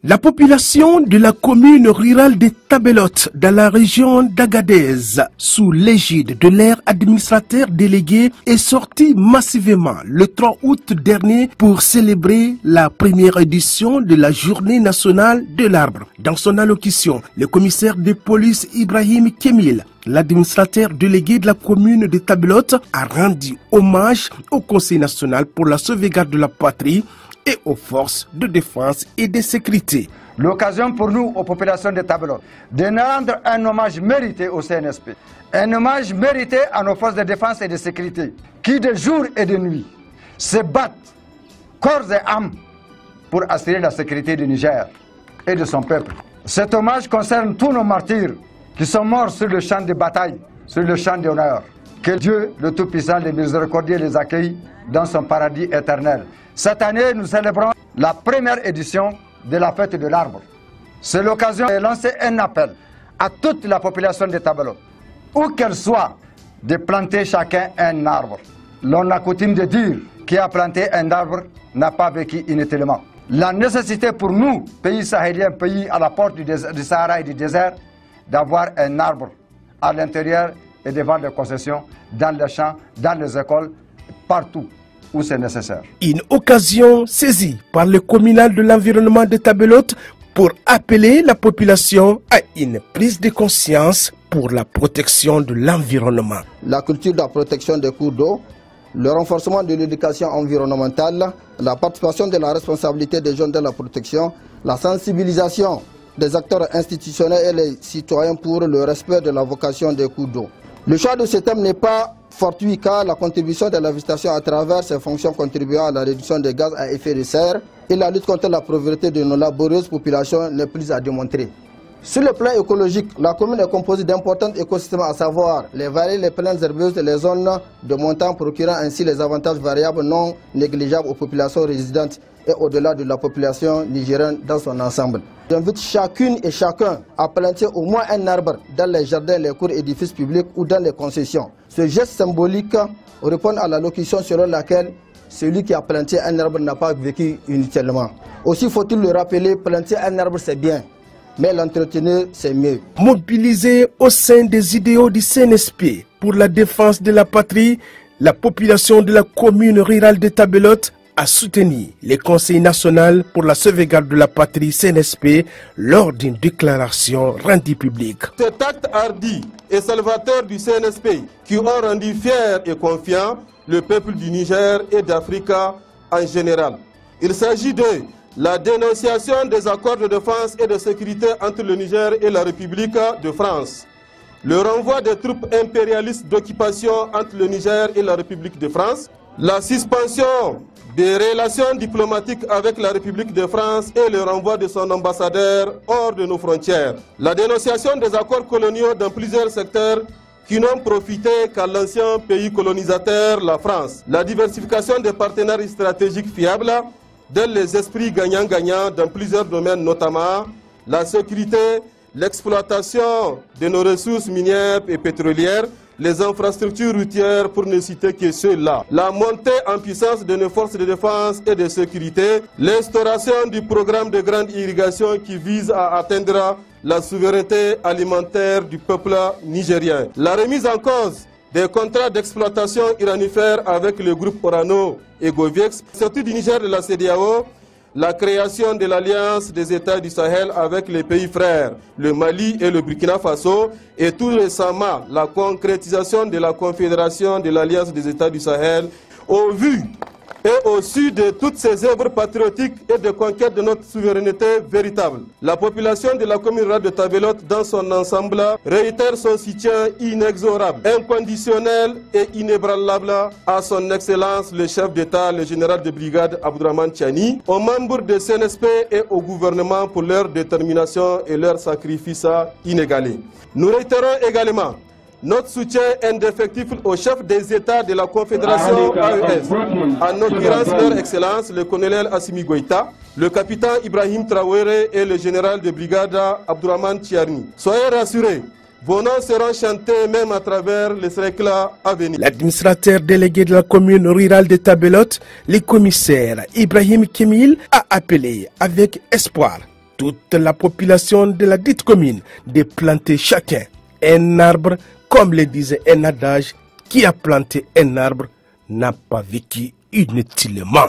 La population de la commune rurale de Tabelote, dans la région d'Agadez, sous l'égide de leur administrateur délégué, est sortie massivement le 3 août dernier pour célébrer la première édition de la Journée nationale de l'arbre. Dans son allocution, le commissaire de police Ibrahim Kemil, l'administrateur délégué de la commune de Tabelote, a rendu hommage au Conseil national pour la sauvegarde de la patrie et aux forces de défense et de sécurité. L'occasion pour nous, aux populations de Tabelote, de rendre un hommage mérité au CNSP, un hommage mérité à nos forces de défense et de sécurité, qui de jour et de nuit se battent corps et âme pour assurer la sécurité du Niger et de son peuple. Cet hommage concerne tous nos martyrs qui sont morts sur le champ de bataille, sur le champ d'honneur. Que Dieu, le Tout-Puissant, les miséricordieux, les accueille dans son paradis éternel. Cette année, nous célébrons la première édition de la fête de l'arbre. C'est l'occasion de lancer un appel à toute la population de Tabelote, où qu'elle soit, de planter chacun un arbre. L'on a coutume de dire qui a planté un arbre n'a pas vécu inutilement. La nécessité pour nous, pays sahéliens, pays à la porte du Sahara et du désert, d'avoir un arbre à l'intérieur et devant les concessions, dans les champs, dans les écoles, partout où c'est nécessaire. Une occasion saisie par le communal de l'environnement de Tabelote pour appeler la population à une prise de conscience pour la protection de l'environnement. La culture de la protection des cours d'eau, le renforcement de l'éducation environnementale, la participation de la responsabilité des jeunes dans la protection, la sensibilisation des acteurs institutionnels et les citoyens pour le respect de la vocation des cours d'eau. Le choix de ce thème n'est pas fortuit car la contribution de la végétation à travers ses fonctions contribuant à la réduction des gaz à effet de serre et la lutte contre la pauvreté de nos laborieuses populations n'est plus à démontrer. Sur le plan écologique, la commune est composée d'importants écosystèmes, à savoir les vallées, les plaines herbeuses et les zones de montagne, procurant ainsi les avantages variables non négligeables aux populations résidentes et au-delà de la population nigérienne dans son ensemble. J'invite chacune et chacun à planter au moins un arbre dans les jardins, les cours, édifices publics ou dans les concessions. Ce geste symbolique répond à la locution selon laquelle celui qui a planté un arbre n'a pas vécu inutilement. Aussi faut-il le rappeler, planter un arbre c'est bien, mais l'entretenir c'est mieux. Mobilisée au sein des idéaux du CNSP pour la défense de la patrie, la population de la commune rurale de Tabelote a soutenu le Conseil national pour la sauvegarde de la patrie CNSP lors d'une déclaration rendue publique. Cet acte hardi et salvateur du CNSP qui ont rendu fier et confiant le peuple du Niger et d'Afrique en général. Il s'agit de la dénonciation des accords de défense et de sécurité entre le Niger et la République de France, le renvoi des troupes impérialistes d'occupation entre le Niger et la République de France, la suspension des relations diplomatiques avec la République de France et le renvoi de son ambassadeur hors de nos frontières, la dénonciation des accords coloniaux dans plusieurs secteurs qui n'ont profité qu'à l'ancien pays colonisateur, la France, la diversification des partenaires stratégiques fiables dans les esprits gagnants-gagnants dans plusieurs domaines, notamment la sécurité, l'exploitation de nos ressources minières et pétrolières, les infrastructures routières pour ne citer que ceux-là, la montée en puissance de nos forces de défense et de sécurité, l'instauration du programme de grande irrigation qui vise à atteindre la souveraineté alimentaire du peuple nigérien, la remise en cause des contrats d'exploitation uranifère avec le groupe Orano et Goviex, sortie du Niger de la CEDEAO, la création de l'Alliance des États du Sahel avec les pays frères, le Mali et le Burkina Faso, et tout récemment la concrétisation de la Confédération de l'Alliance des États du Sahel, au vu et au su de toutes ces œuvres patriotiques et de conquête de notre souveraineté véritable. La population de la commune rurale de Tabelote dans son ensemble réitère son soutien inexorable, inconditionnel et inébranlable à son Excellence le chef d'État, le général de brigade Abdourahmane Tiani, aux membres de CNSP et au gouvernement pour leur détermination et leur sacrifice inégalé. Nous réitérons également notre soutien indéfectible au chef des États de la Confédération AES, en l'occurrence leur Excellence le colonel Assimi Goïta, le capitaine Ibrahim Traoré et le général de brigade Abdourahmane Tiani. Soyez rassurés, vos noms seront chantés même à travers les siècles à venir. L'administrateur délégué de la commune rurale de Tabelote, le commissaire Ibrahim Kemil, a appelé avec espoir toute la population de la dite commune de planter chacun un arbre, comme le disait un adage, qui a planté un arbre n'a pas vécu inutilement.